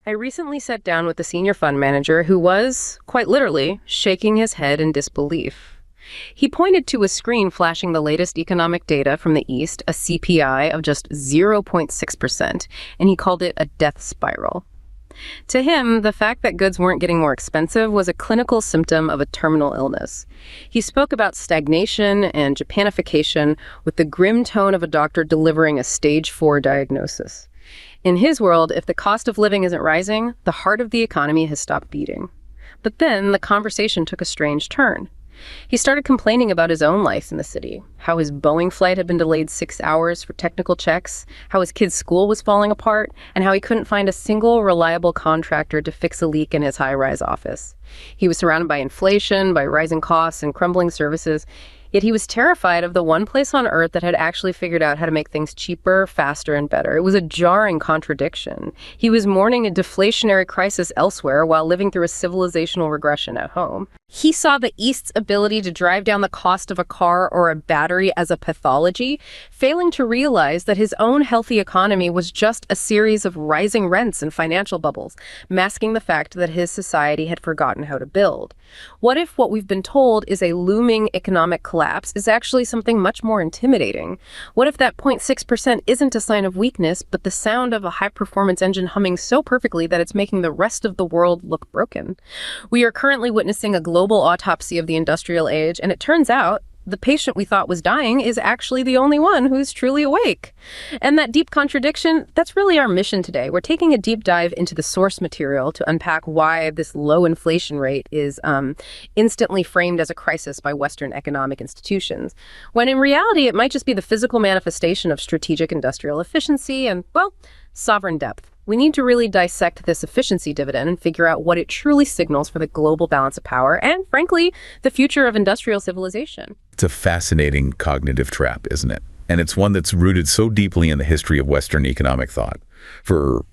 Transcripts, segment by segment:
I recently sat down with a senior fund manager who was, quite literally, shaking his head in disbelief. He pointed to a screen flashing the latest economic data from the East, a CPI of just 0.6%, and he called it a death spiral. To him, the fact that goods weren't getting more expensive was a clinical symptom of a terminal illness. He spoke about stagnation and Japanification with the grim tone of a doctor delivering a stage 4 diagnosis. In his world, if the cost of living isn't rising, the heart of the economy has stopped beating. But then the conversation took a strange turn. He started complaining about his own life in the city, how his Boeing flight had been delayed 6 hours for technical checks, how his kid's school was falling apart, and how he couldn't find a single reliable contractor to fix a leak in his high-rise office. He was surrounded by inflation, by rising costs, and crumbling services, yet he was terrified of the one place on Earth that had actually figured out how to make things cheaper, faster, and better. It was a jarring contradiction. He was mourning a deflationary crisis elsewhere while living through a civilizational regression at home. He saw the East's ability to drive down the cost of a car or a battery as a pathology, failing to realize that his own healthy economy was just a series of rising rents and financial bubbles, masking the fact that his society had forgotten how to build. What if what we've been told is a looming economic collapse is actually something much more intimidating? What if that 0.6% isn't a sign of weakness, but the sound of a high-performance engine humming so perfectly that it's making the rest of the world look broken? We are currently witnessing a global autopsy of the industrial age, and it turns out the patient we thought was dying is actually the only one who's truly awake. And that deep contradiction, that's really our mission today. We're taking a deep dive into the source material to unpack why this low inflation rate is instantly framed as a crisis by Western economic institutions, when in reality it might just be the physical manifestation of strategic industrial efficiency and, well, sovereign depth. We need to really dissect this efficiency dividend and figure out what it truly signals for the global balance of power and, frankly, the future of industrial civilization. It's a fascinating cognitive trap, isn't it? And it's one that's rooted so deeply in the history of Western economic thought. For,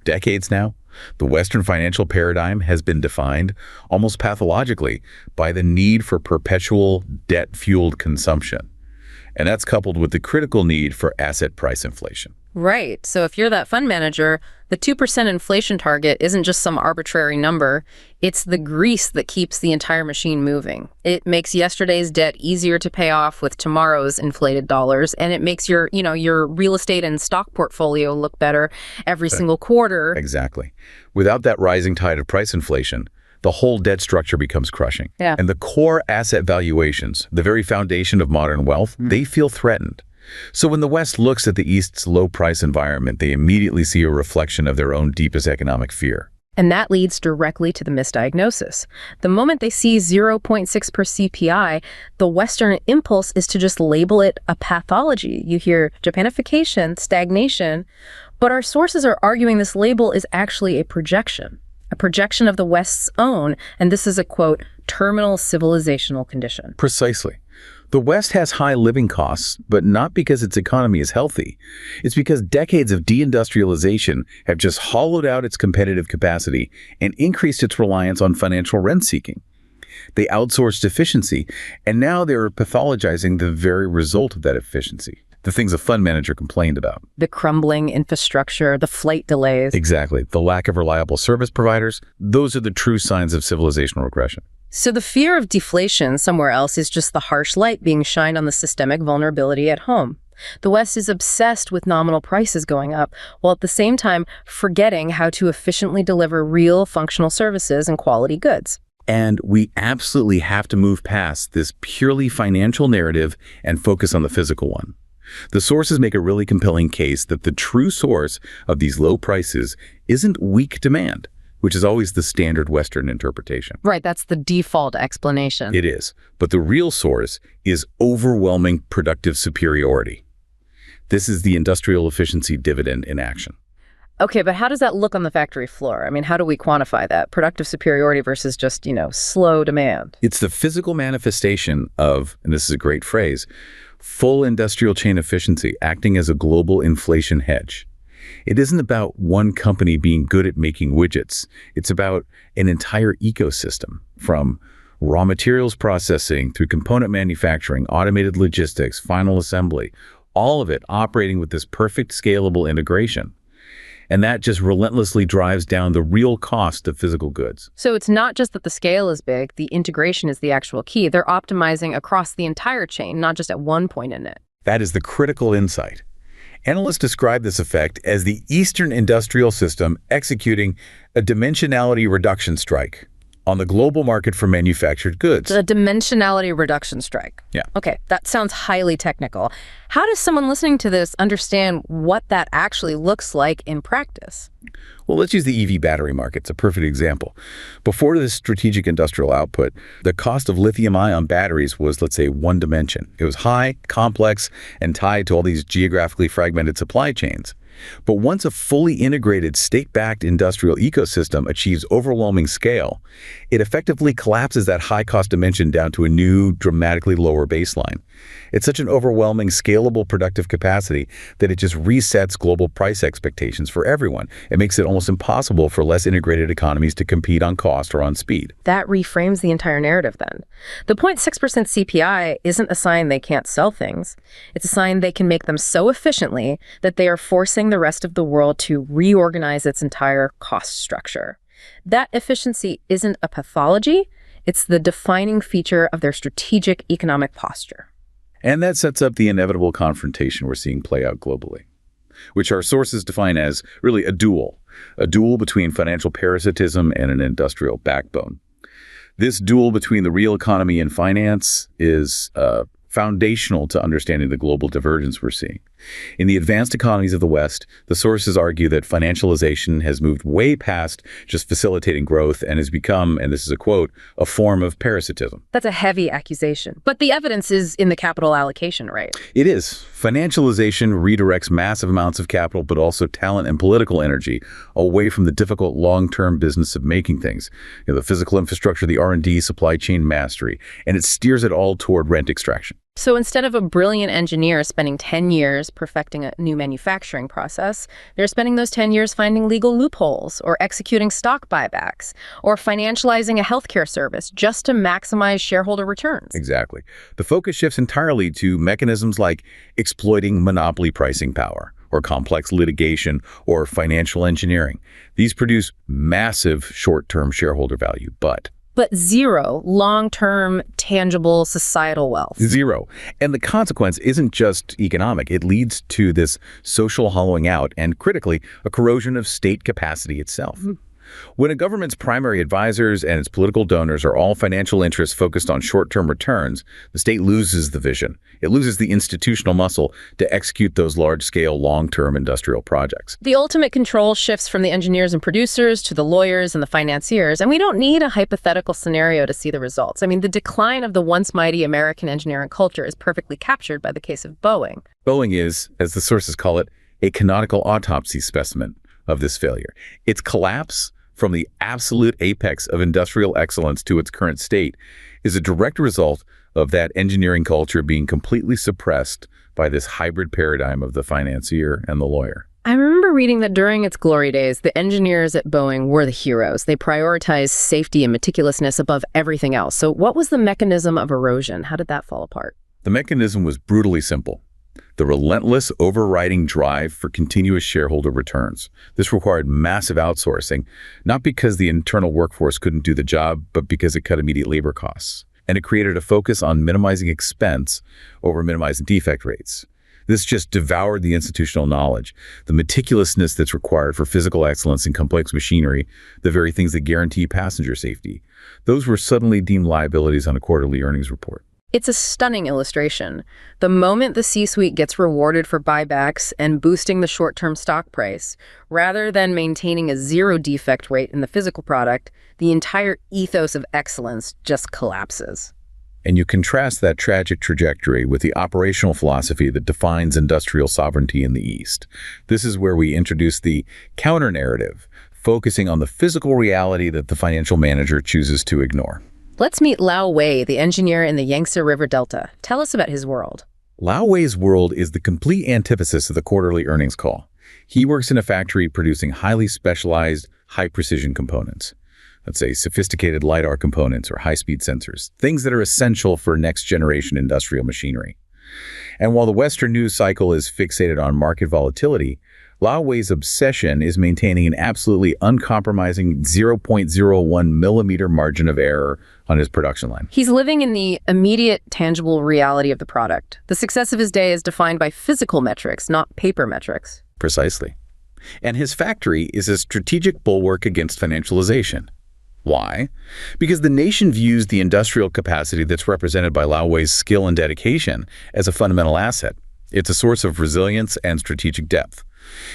decades now? The Western financial paradigm has been defined, almost pathologically, by the need for perpetual debt-fueled consumption. And that's coupled with the critical need for asset price inflation. Right. So if you're that fund manager, the 2% inflation target isn't just some arbitrary number. It's the grease that keeps the entire machine moving. It makes yesterday's debt easier to pay off with tomorrow's inflated dollars, and it makes your real estate and stock portfolio look better every single quarter. Exactly. Without that rising tide of price inflation, the whole debt structure becomes crushing. Yeah. And the core asset valuations, the very foundation of modern wealth, they feel threatened. So when the West looks at the East's low-price environment, they immediately see a reflection of their own deepest economic fear. And that leads directly to the misdiagnosis. The moment they see 0.6 per CPI, the Western impulse is to just label it a pathology. You hear Japanification, stagnation, but our sources are arguing this label is actually a projection of the West's own, and this is a, quote, terminal civilizational condition. Precisely. The West has high living costs, but not because its economy is healthy. It's because decades of deindustrialization have just hollowed out its competitive capacity and increased its reliance on financial rent-seeking. They outsourced efficiency, and now they're pathologizing the very result of that efficiency. The things a fund manager complained about. The crumbling infrastructure, the flight delays. Exactly. The lack of reliable service providers. Those are the true signs of civilizational regression. So the fear of deflation somewhere else is just the harsh light being shined on the systemic vulnerability at home. The West is obsessed with nominal prices going up, while at the same time forgetting how to efficiently deliver real functional services and quality goods. And we absolutely have to move past this purely financial narrative and focus on the physical one. The sources make a really compelling case that the true source of these low prices isn't weak demand, which is always the standard Western interpretation. Right, that's the default explanation. It is. But the real source is overwhelming productive superiority. This is the industrial efficiency dividend in action. Okay, but how does that look on the factory floor? I mean, how do we quantify that? Productive superiority versus just, slow demand. It's the physical manifestation of, and this is a great phrase, full industrial chain efficiency acting as a global inflation hedge. It isn't about one company being good at making widgets. It's about an entire ecosystem, from raw materials processing through component manufacturing, automated logistics, final assembly, all of it operating with this perfect scalable integration. And that just relentlessly drives down the real cost of physical goods. So it's not just that the scale is big, the integration is the actual key. They're optimizing across the entire chain, not just at one point in it. That is the critical insight. Analysts describe this effect as the Eastern industrial system executing a dimensionality reduction strike on the global market for manufactured goods. The dimensionality reduction strike. Yeah. Okay, that sounds highly technical. How does someone listening to this understand what that actually looks like in practice? Well, let's use the EV battery market. It's a perfect example. Before this strategic industrial output, the cost of lithium-ion batteries was, let's say, one dimension. It was high, complex, and tied to all these geographically fragmented supply chains. But once a fully integrated state-backed industrial ecosystem achieves overwhelming scale, it effectively collapses that high-cost dimension down to a new, dramatically lower baseline. It's such an overwhelming, scalable, productive capacity that it just resets global price expectations for everyone. It makes it almost impossible for less integrated economies to compete on cost or on speed. That reframes the entire narrative then. The 0.6% CPI isn't a sign they can't sell things. It's a sign they can make them so efficiently that they are forcing the rest of the world to reorganize its entire cost structure. That efficiency isn't a pathology, it's the defining feature of their strategic economic posture. And that sets up the inevitable confrontation we're seeing play out globally, which our sources define as really a duel between financial parasitism and an industrial backbone. This duel between the real economy and finance is foundational to understanding the global divergence we're seeing. In the advanced economies of the West, the sources argue that financialization has moved way past just facilitating growth and has become, and this is a quote, a form of parasitism. That's a heavy accusation. But the evidence is in the capital allocation, right? It is. Financialization redirects massive amounts of capital, but also talent and political energy away from the difficult long-term business of making things. The physical infrastructure, the R&D, supply chain mastery, and it steers it all toward rent extraction. So instead of a brilliant engineer spending 10 years perfecting a new manufacturing process, they're spending those 10 years finding legal loopholes or executing stock buybacks or financializing a healthcare service just to maximize shareholder returns. Exactly. The focus shifts entirely to mechanisms like exploiting monopoly pricing power or complex litigation or financial engineering. These produce massive short-term shareholder value, but zero long-term, tangible societal wealth. Zero. And the consequence isn't just economic. It leads to this social hollowing out and, critically, a corrosion of state capacity itself. When a government's primary advisors and its political donors are all financial interests focused on short-term returns, the state loses the vision. It loses the institutional muscle to execute those large-scale, long-term industrial projects. The ultimate control shifts from the engineers and producers to the lawyers and the financiers, and we don't need a hypothetical scenario to see the results. I mean, the decline of the once mighty American engineering culture is perfectly captured by the case of Boeing. Boeing is, as the sources call it, a canonical autopsy specimen of this failure. Its collapse from the absolute apex of industrial excellence to its current state is a direct result of that engineering culture being completely suppressed by this hybrid paradigm of the financier and the lawyer. I remember reading that during its glory days, the engineers at Boeing were the heroes. They prioritized safety and meticulousness above everything else. So what was the mechanism of erosion? How did that fall apart? The mechanism was brutally simple. The relentless overriding drive for continuous shareholder returns. This required massive outsourcing, not because the internal workforce couldn't do the job, but because it cut immediate labor costs. And it created a focus on minimizing expense over minimizing defect rates. This just devoured the institutional knowledge, the meticulousness that's required for physical excellence in complex machinery, the very things that guarantee passenger safety. Those were suddenly deemed liabilities on a quarterly earnings report. It's a stunning illustration. The moment the C-suite gets rewarded for buybacks and boosting the short-term stock price, rather than maintaining a zero defect rate in the physical product, the entire ethos of excellence just collapses. And you contrast that tragic trajectory with the operational philosophy that defines industrial sovereignty in the East. This is where we introduce the counter-narrative, focusing on the physical reality that the financial manager chooses to ignore. Let's meet Lao Wei, the engineer in the Yangtze River Delta. Tell us about his world. Lao Wei's world is the complete antithesis of the quarterly earnings call. He works in a factory producing highly specialized, high-precision components. Let's say sophisticated LiDAR components or high-speed sensors, things that are essential for next-generation industrial machinery. And while the Western news cycle is fixated on market volatility, Lao Wei's obsession is maintaining an absolutely uncompromising 0.01 millimeter margin of error on his production line. He's living in the immediate, tangible reality of the product. The success of his day is defined by physical metrics, not paper metrics. Precisely. And his factory is a strategic bulwark against financialization. Why? Because the nation views the industrial capacity that's represented by Lao Wei's skill and dedication as a fundamental asset. It's a source of resilience and strategic depth.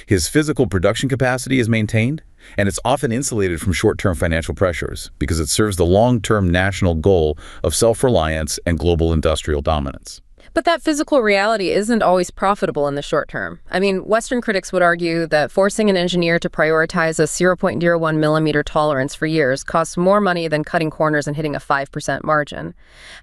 His physical production capacity is maintained, and it's often insulated from short-term financial pressures because it serves the long-term national goal of self-reliance and global industrial dominance. But that physical reality isn't always profitable in the short term. I mean, Western critics would argue that forcing an engineer to prioritize a 0.01 millimeter tolerance for years costs more money than cutting corners and hitting a 5% margin.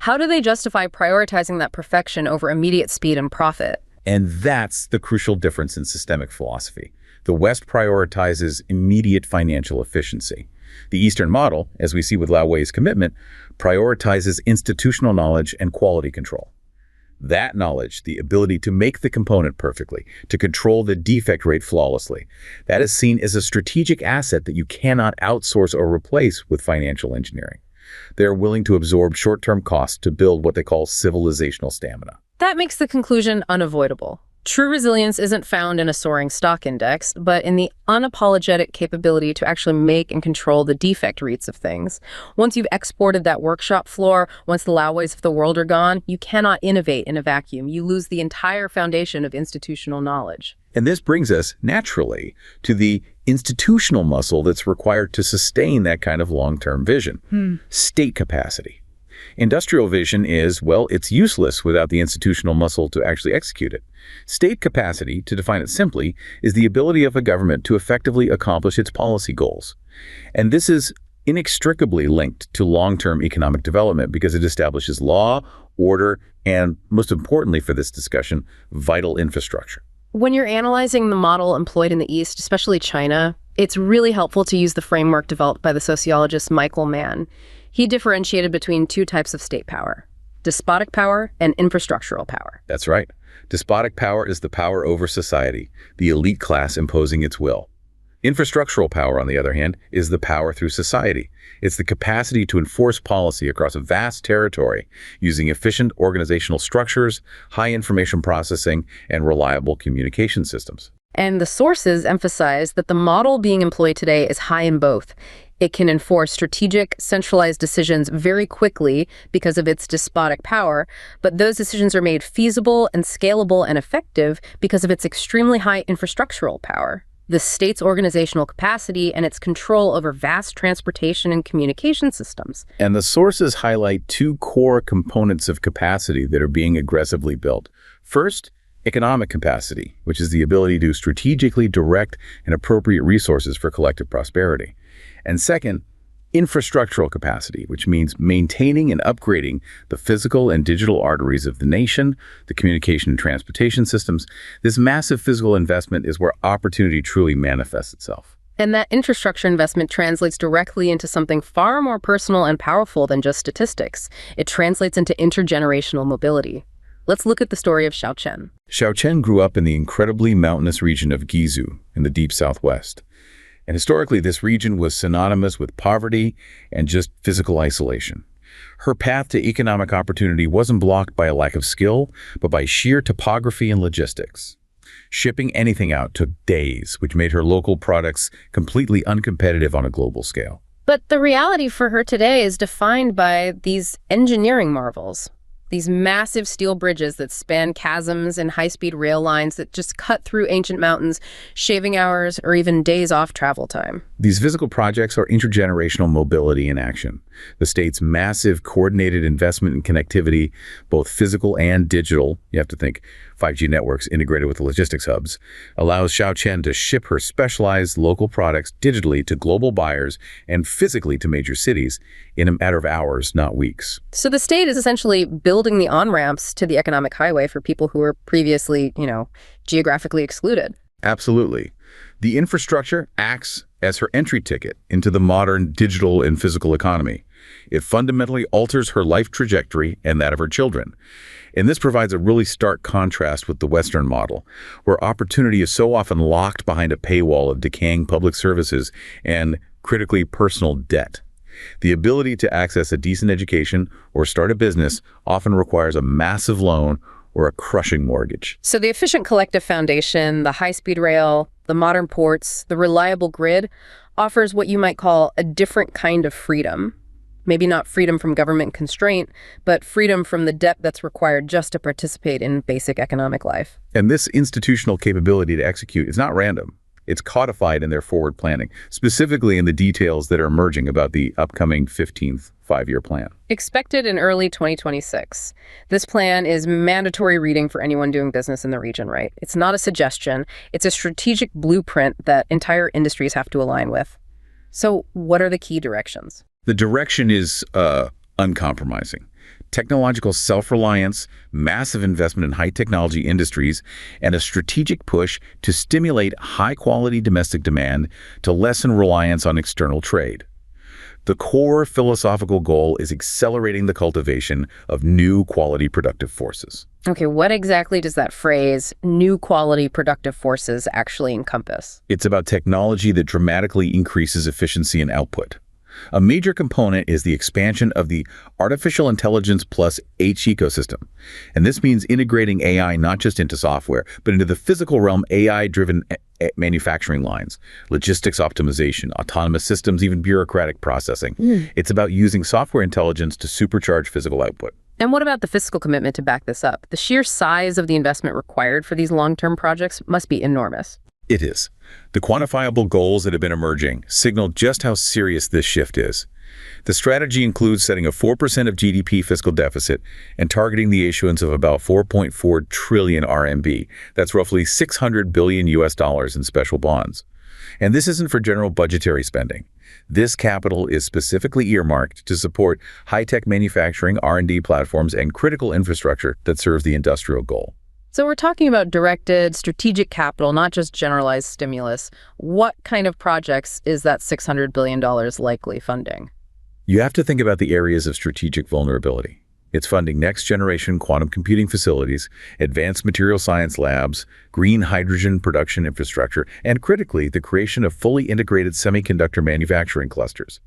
How do they justify prioritizing that perfection over immediate speed and profit? And that's the crucial difference in systemic philosophy. The West prioritizes immediate financial efficiency. The Eastern model, as we see with Lao Wei's commitment, prioritizes institutional knowledge and quality control. That knowledge, the ability to make the component perfectly, to control the defect rate flawlessly, that is seen as a strategic asset that you cannot outsource or replace with financial engineering. They're willing to absorb short-term costs to build what they call civilizational stamina. That makes the conclusion unavoidable. True resilience isn't found in a soaring stock index, but in the unapologetic capability to actually make and control the defect rates of things. Once you've exported that workshop floor, once the Lao Weis of the world are gone, you cannot innovate in a vacuum. You lose the entire foundation of institutional knowledge. And this brings us, naturally, to the institutional muscle that's required to sustain that kind of long-term vision. State capacity. Industrial vision is, well, it's useless without the institutional muscle to actually execute it. State capacity, to define it simply, is the ability of a government to effectively accomplish its policy goals. And this is inextricably linked to long-term economic development because it establishes law, order, and, most importantly for this discussion, vital infrastructure. When you're analyzing the model employed in the East, especially China, it's really helpful to use the framework developed by the sociologist Michael Mann. He differentiated between two types of state power: despotic power and infrastructural power. That's right. Despotic power is the power over society, the elite class imposing its will. Infrastructural power, on the other hand, is the power through society. It's the capacity to enforce policy across a vast territory using efficient organizational structures, high information processing, and reliable communication systems. And the sources emphasize that the model being employed today is high in both. It can enforce strategic, centralized decisions very quickly because of its despotic power, but those decisions are made feasible and scalable and effective because of its extremely high infrastructural power. The state's organizational capacity and its control over vast transportation and communication systems. And the sources highlight two core components of capacity that are being aggressively built. First, economic capacity, which is the ability to strategically direct and appropriate resources for collective prosperity. And second, infrastructural capacity, which means maintaining and upgrading the physical and digital arteries of the nation, the communication and transportation systems. This massive physical investment is where opportunity truly manifests itself. And that infrastructure investment translates directly into something far more personal and powerful than just statistics. It translates into intergenerational mobility. Let's look at the story of Xiao Chen. Xiao Chen grew up in the incredibly mountainous region of Guizhou in the deep southwest. And historically, this region was synonymous with poverty and just physical isolation. Her path to economic opportunity wasn't blocked by a lack of skill, but by sheer topography and logistics. Shipping anything out took days, which made her local products completely uncompetitive on a global scale. But the reality for her today is defined by these engineering marvels. These massive steel bridges that span chasms and high-speed rail lines that just cut through ancient mountains, shaving hours or even days off travel time. These physical projects are intergenerational mobility in action. The state's massive coordinated investment in connectivity, both physical and digital, you have to think 5G networks integrated with the logistics hubs, allows Xiao Chen to ship her specialized local products digitally to global buyers and physically to major cities in a matter of hours, not weeks. So the state is essentially building the on-ramps to the economic highway for people who were previously, geographically excluded. Absolutely. The infrastructure acts as her entry ticket into the modern digital and physical economy. It fundamentally alters her life trajectory and that of her children. And this provides a really stark contrast with the Western model, where opportunity is so often locked behind a paywall of decaying public services and, critically, personal debt. The ability to access a decent education or start a business often requires a massive loan or a crushing mortgage. So the efficient collective foundation, the high-speed rail, the modern ports, the reliable grid offers what you might call a different kind of freedom. Maybe not freedom from government constraint, but freedom from the debt that's required just to participate in basic economic life. And this institutional capability to execute is not random. It's codified in their forward planning, specifically in the details that are emerging about the upcoming 15th five-year plan. Expected in early 2026. This plan is mandatory reading for anyone doing business in the region, right? It's not a suggestion. It's a strategic blueprint that entire industries have to align with. So what are the key directions? The direction is uncompromising. Technological self-reliance, massive investment in high-technology industries, and a strategic push to stimulate high-quality domestic demand to lessen reliance on external trade. The core philosophical goal is accelerating the cultivation of new quality productive forces. Okay, what exactly does that phrase, new quality productive forces, actually encompass? It's about technology that dramatically increases efficiency and output. A major component is the expansion of the artificial intelligence plus H ecosystem. And this means integrating AI not just into software, but into the physical realm, AI-driven manufacturing lines, logistics optimization, autonomous systems, even bureaucratic processing. It's about using software intelligence to supercharge physical output. And what about the fiscal commitment to back this up? The sheer size of the investment required for these long-term projects must be enormous. It is. The quantifiable goals that have been emerging signal just how serious this shift is. The strategy includes setting a 4% of GDP fiscal deficit and targeting the issuance of about 4.4 trillion RMB. That's roughly 600 billion US dollars in special bonds. And this isn't for general budgetary spending. This capital is specifically earmarked to support high-tech manufacturing, R&D platforms, and critical infrastructure that serves the industrial goal. So we're talking about directed, strategic capital, not just generalized stimulus. What kind of projects is that $600 billion likely funding? You have to think about the areas of strategic vulnerability. It's funding next-generation quantum computing facilities, advanced material science labs, green hydrogen production infrastructure, and critically, the creation of fully integrated semiconductor manufacturing clusters.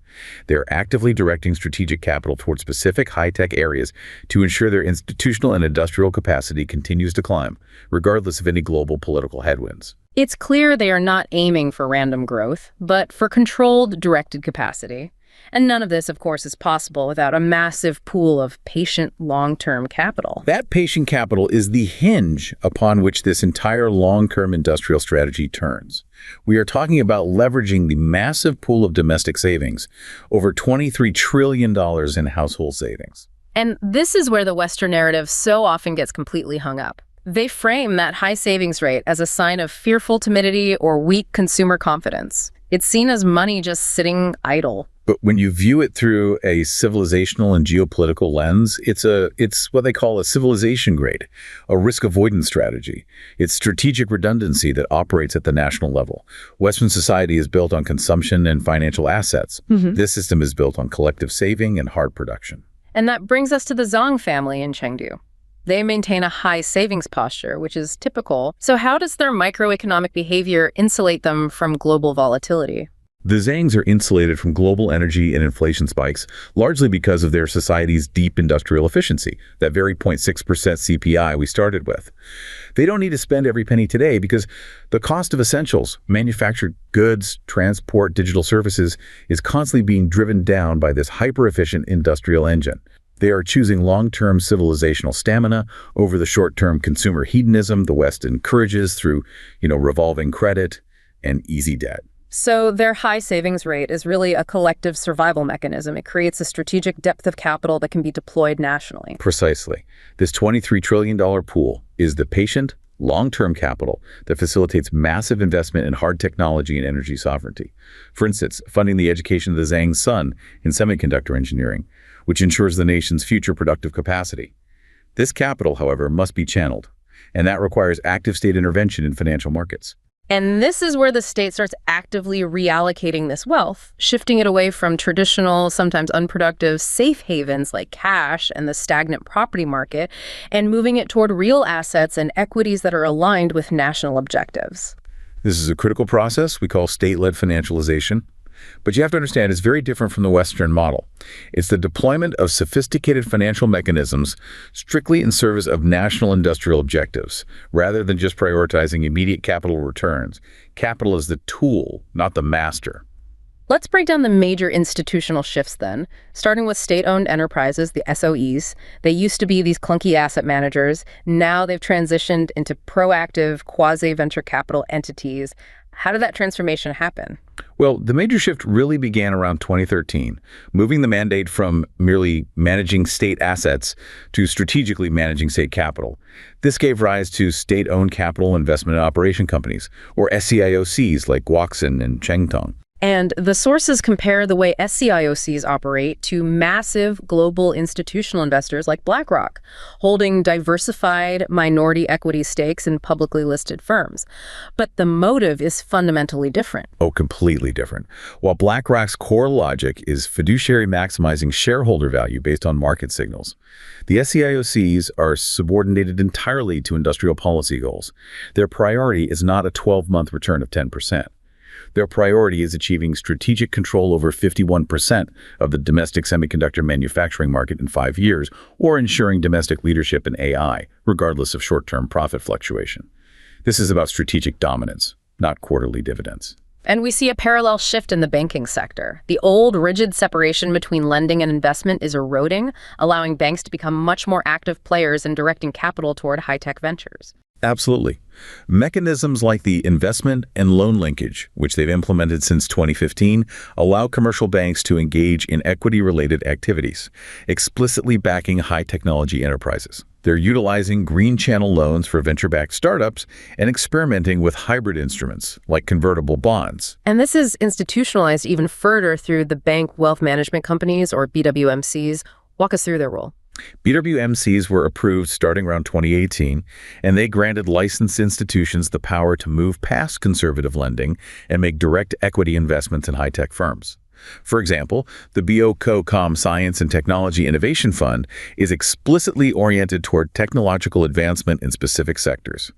They're actively directing strategic capital toward specific high-tech areas to ensure their institutional and industrial capacity continues to climb, regardless of any global political headwinds. It's clear they are not aiming for random growth, but for controlled, directed capacity. And none of this, of course, is possible without a massive pool of patient, long-term capital. That patient capital is the hinge upon which this entire long-term industrial strategy turns. We are talking about leveraging the massive pool of domestic savings, over $23 trillion in household savings. And this is where the Western narrative so often gets completely hung up. They frame that high savings rate as a sign of fearful timidity or weak consumer confidence. It's seen as money just sitting idle. But when you view it through a civilizational and geopolitical lens, it's what they call a civilization grade, a risk avoidance strategy. It's strategic redundancy that operates at the national level. Western society is built on consumption and financial assets. This system is built on collective saving and hard production. And that brings us to the Zhang family in Chengdu. They maintain a high savings posture, which is typical. So how does their microeconomic behavior insulate them from global volatility? The Zhangs are insulated from global energy and inflation spikes, largely because of their society's deep industrial efficiency, that very 0.6% CPI we started with. They don't need to spend every penny today because the cost of essentials, manufactured goods, transport, digital services, is constantly being driven down by this hyper-efficient industrial engine. They are choosing long-term civilizational stamina over the short-term consumer hedonism the West encourages through, revolving credit and easy debt. So their high savings rate is really a collective survival mechanism. It creates a strategic depth of capital that can be deployed nationally. Precisely. This $23 trillion pool is the patient, long-term capital that facilitates massive investment in hard technology and energy sovereignty. For instance, funding the education of the Zhang's son in semiconductor engineering, which ensures the nation's future productive capacity. This capital, however, must be channeled, and that requires active state intervention in financial markets. And this is where the state starts actively reallocating this wealth, shifting it away from traditional, sometimes unproductive safe havens like cash and the stagnant property market, and moving it toward real assets and equities that are aligned with national objectives. This is a critical process we call state-led financialization. But you have to understand it's very different from the Western model. It's the deployment of sophisticated financial mechanisms strictly in service of national industrial objectives, rather than just prioritizing immediate capital returns. Capital is the tool, not the master. Let's break down the major institutional shifts then, starting with state-owned enterprises, the SOEs. They used to be these clunky asset managers. Now they've transitioned into proactive, quasi-venture capital entities. How did that transformation happen? Well, the major shift really began around 2013, moving the mandate from merely managing state assets to strategically managing state capital. This gave rise to state-owned capital investment and operation companies, or SCIOCs like Guoxin and Chengtong. And the sources compare the way SCIOCs operate to massive global institutional investors like BlackRock, holding diversified minority equity stakes in publicly listed firms. But the motive is fundamentally different. Oh, completely different. While BlackRock's core logic is fiduciary maximizing shareholder value based on market signals, the SCIOCs are subordinated entirely to industrial policy goals. Their priority is not a 12-month return of 10%. Their priority is achieving strategic control over 51% of the domestic semiconductor manufacturing market in 5 years, or ensuring domestic leadership in AI, regardless of short-term profit fluctuation. This is about strategic dominance, not quarterly dividends. And we see a parallel shift in the banking sector. The old, rigid separation between lending and investment is eroding, allowing banks to become much more active players in directing capital toward high-tech ventures. Absolutely. Mechanisms like the investment and loan linkage, which they've implemented since 2015, allow commercial banks to engage in equity-related activities, explicitly backing high-technology enterprises. They're utilizing green channel loans for venture-backed startups and experimenting with hybrid instruments like convertible bonds. And this is institutionalized even further through the bank wealth management companies, or BWMCs. Walk us through their role. BWMCs were approved starting around 2018, and they granted licensed institutions the power to move past conservative lending and make direct equity investments in high-tech firms. For example, the BOCOCOM Science and Technology Innovation Fund is explicitly oriented toward technological advancement in specific sectors.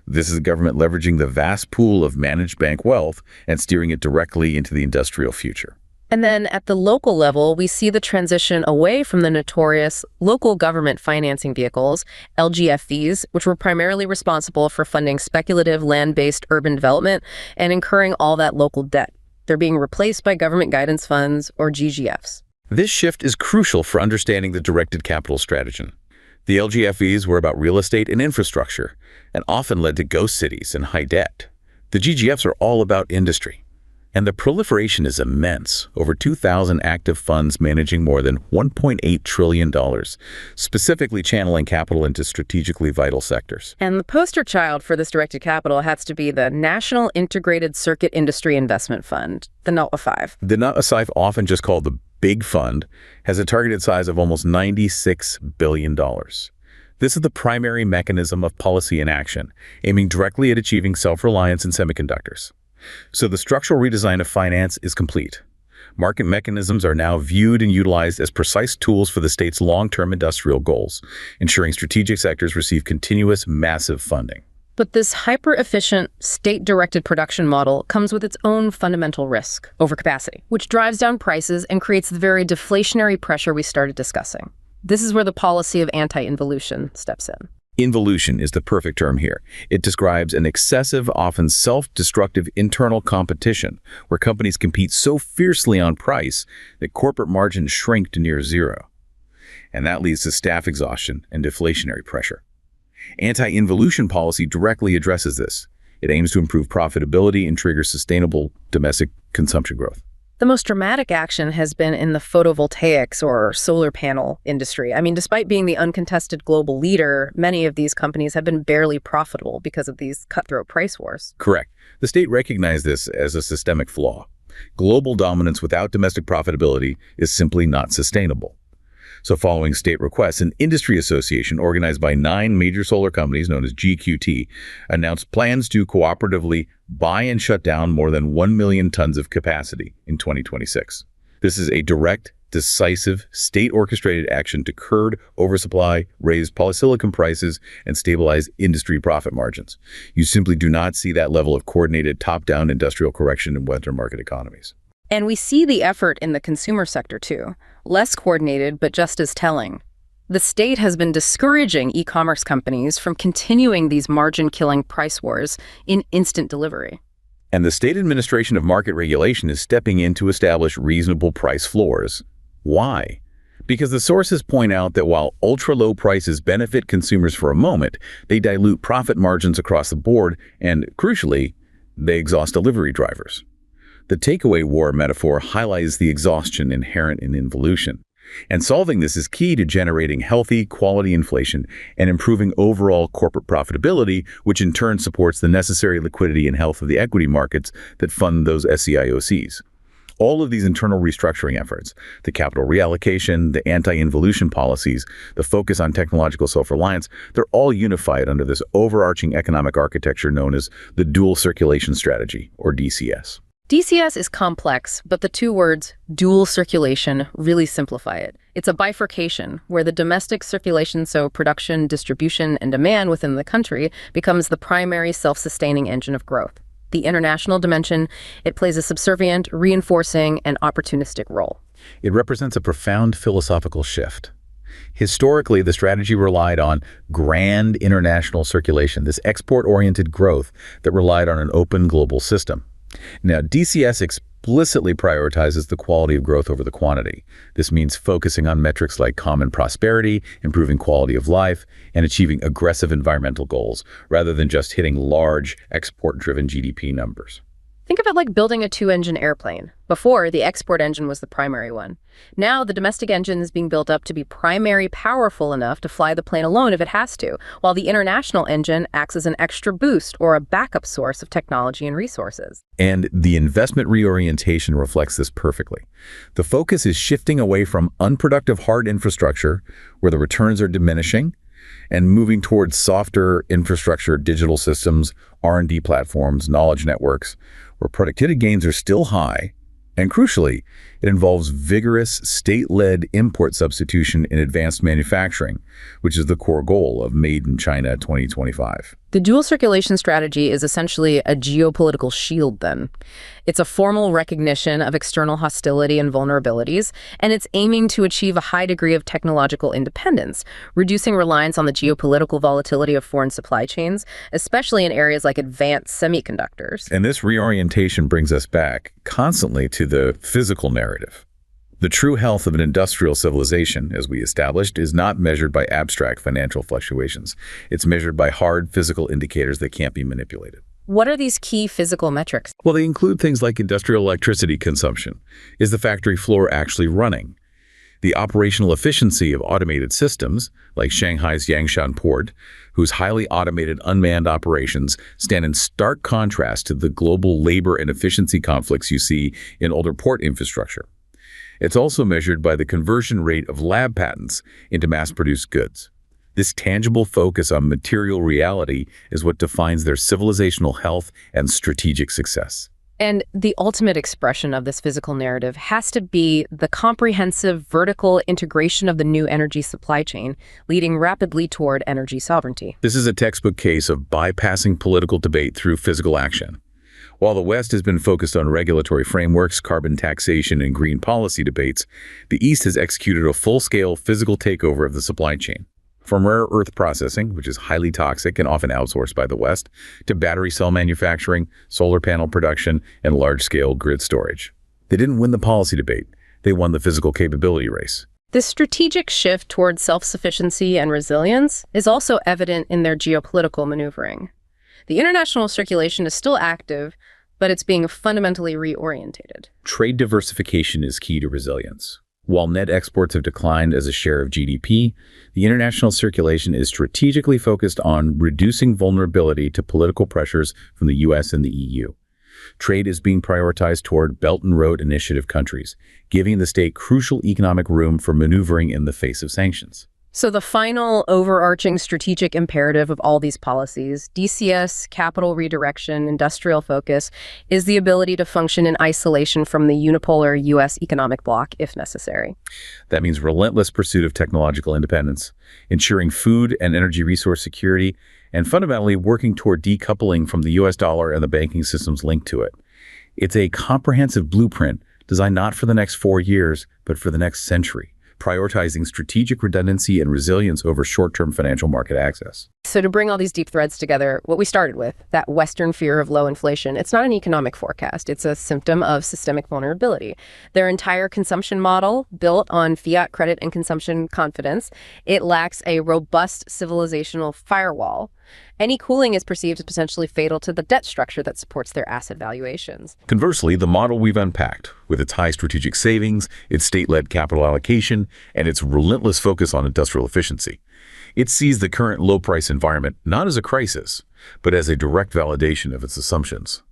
This is the government leveraging the vast pool of managed bank wealth and steering it directly into the industrial future. And then at the local level, we see the transition away from the notorious local government financing vehicles, LGFVs, which were primarily responsible for funding speculative land-based urban development and incurring all that local debt. They're being replaced by government guidance funds, or GGFs. This shift is crucial for understanding the directed capital strategy. The LGFVs were about real estate and infrastructure, and often led to ghost cities and high debt. The GGFs are all about industry. And the proliferation is immense, over 2,000 active funds managing more than $1.8 trillion, specifically channeling capital into strategically vital sectors. And the poster child for this directed capital has to be the National Integrated Circuit Industry Investment Fund, the NITI. The NITI, often just called the Big Fund, has a targeted size of almost $96 billion. This is the primary mechanism of policy in action, aiming directly at achieving self-reliance in semiconductors. So the structural redesign of finance is complete. Market mechanisms are now viewed and utilized as precise tools for the state's long-term industrial goals, ensuring strategic sectors receive continuous, massive funding. But this hyper-efficient, state-directed production model comes with its own fundamental risk, overcapacity, which drives down prices and creates the very deflationary pressure we started discussing. This is where the policy of anti-involution steps in. Involution is the perfect term here. It describes an excessive, often self-destructive internal competition where companies compete so fiercely on price that corporate margins shrink to near zero. And that leads to staff exhaustion and deflationary pressure. Anti-involution policy directly addresses this. It aims to improve profitability and trigger sustainable domestic consumption growth. The most dramatic action has been in the photovoltaics or solar panel industry. I mean, despite being the uncontested global leader, many of these companies have been barely profitable because of these cutthroat price wars. Correct. The state recognized this as a systemic flaw. Global dominance without domestic profitability is simply not sustainable. So following state requests, an industry association organized by 9 major solar companies known as GQT announced plans to cooperatively buy and shut down more than 1 million tons of capacity in 2026. This is a direct, decisive, state-orchestrated action to curb oversupply, raise polysilicon prices, and stabilize industry profit margins. You simply do not see that level of coordinated top-down industrial correction in Western market economies. And we see the effort in the consumer sector too. Less coordinated, but just as telling. The state has been discouraging e-commerce companies from continuing these margin-killing price wars in instant delivery. And the State Administration of Market Regulation is stepping in to establish reasonable price floors. Why? Because the sources point out that while ultra-low prices benefit consumers for a moment, they dilute profit margins across the board and, crucially, they exhaust delivery drivers. The takeaway war metaphor highlights the exhaustion inherent in involution. And solving this is key to generating healthy, quality inflation and improving overall corporate profitability, which in turn supports the necessary liquidity and health of the equity markets that fund those SCIOCs. All of these internal restructuring efforts, the capital reallocation, the anti-involution policies, the focus on technological self-reliance, they're all unified under this overarching economic architecture known as the dual circulation strategy, or DCS. DCS is complex, but the two words, dual circulation, really simplify it. It's a bifurcation where the domestic circulation, so production, distribution, and demand within the country, becomes the primary self-sustaining engine of growth. The international dimension, it plays a subservient, reinforcing, and opportunistic role. It represents a profound philosophical shift. Historically, the strategy relied on grand international circulation, this export-oriented growth that relied on an open global system. Now, DCS explicitly prioritizes the quality of growth over the quantity. This means focusing on metrics like common prosperity, improving quality of life, and achieving aggressive environmental goals, rather than just hitting large, export-driven GDP numbers. Think of it like building a two-engine airplane. Before, the export engine was the primary one. Now, the domestic engine is being built up to be primary powerful enough to fly the plane alone if it has to, while the international engine acts as an extra boost or a backup source of technology and resources. And the investment reorientation reflects this perfectly. The focus is shifting away from unproductive hard infrastructure, where the returns are diminishing, and moving towards softer infrastructure, digital systems, R&D platforms, knowledge networks, where productivity gains are still high, and crucially, it involves vigorous state-led import substitution in advanced manufacturing, which is the core goal of Made in China 2025. The dual circulation strategy is essentially a geopolitical shield then. It's a formal recognition of external hostility and vulnerabilities, and it's aiming to achieve a high degree of technological independence, reducing reliance on the geopolitical volatility of foreign supply chains, especially in areas like advanced semiconductors. And this reorientation brings us back constantly to the physical narrative. The true health of an industrial civilization, as we established, is not measured by abstract financial fluctuations. It's measured by hard physical indicators that can't be manipulated. What are these key physical metrics? Well, they include things like industrial electricity consumption. Is the factory floor actually running? The operational efficiency of automated systems, like Shanghai's Yangshan port, whose highly automated unmanned operations stand in stark contrast to the global labor and efficiency conflicts you see in older port infrastructure. It's also measured by the conversion rate of lab patents into mass-produced goods. This tangible focus on material reality is what defines their civilizational health and strategic success. And the ultimate expression of this physical narrative has to be the comprehensive vertical integration of the new energy supply chain, leading rapidly toward energy sovereignty. This is a textbook case of bypassing political debate through physical action. While the West has been focused on regulatory frameworks, carbon taxation, and green policy debates, the East has executed a full-scale physical takeover of the supply chain. From rare earth processing, which is highly toxic and often outsourced by the West, to battery cell manufacturing, solar panel production, and large-scale grid storage. They didn't win the policy debate. They won the physical capability race. This strategic shift towards self-sufficiency and resilience is also evident in their geopolitical maneuvering. The international circulation is still active, but it's being fundamentally reorientated. Trade diversification is key to resilience. While net exports have declined as a share of GDP, the international circulation is strategically focused on reducing vulnerability to political pressures from the US and the EU. Trade is being prioritized toward Belt and Road Initiative countries, giving the state crucial economic room for maneuvering in the face of sanctions. So the final overarching strategic imperative of all these policies, DCS, capital redirection, industrial focus, is the ability to function in isolation from the unipolar U.S. economic bloc if necessary. That means relentless pursuit of technological independence, ensuring food and energy resource security, and fundamentally working toward decoupling from the U.S. dollar and the banking systems linked to it. It's a comprehensive blueprint designed not for the next 4 years, but for the next century, prioritizing strategic redundancy and resilience over short-term financial market access. So to bring all these deep threads together, what we started with, that Western fear of low inflation, it's not an economic forecast. It's a symptom of systemic vulnerability. Their entire consumption model, built on fiat credit and consumption confidence, it lacks a robust civilizational firewall. Any cooling is perceived as potentially fatal to the debt structure that supports their asset valuations. Conversely, the model we've unpacked, with its high strategic savings, its state-led capital allocation, and its relentless focus on industrial efficiency, it sees the current low-price environment not as a crisis, but as a direct validation of its assumptions.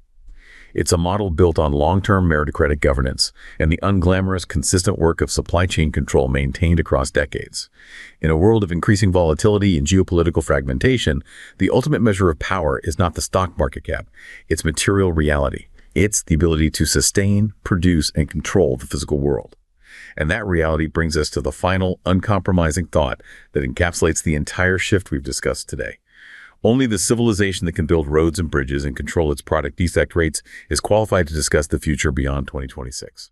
It's a model built on long-term meritocratic governance and the unglamorous, consistent work of supply chain control maintained across decades. In a world of increasing volatility and geopolitical fragmentation, the ultimate measure of power is not the stock market cap, it's material reality. It's the ability to sustain, produce, and control the physical world. And that reality brings us to the final, uncompromising thought that encapsulates the entire shift we've discussed today. Only the civilization that can build roads and bridges and control its product defect rates is qualified to discuss the future beyond 2026.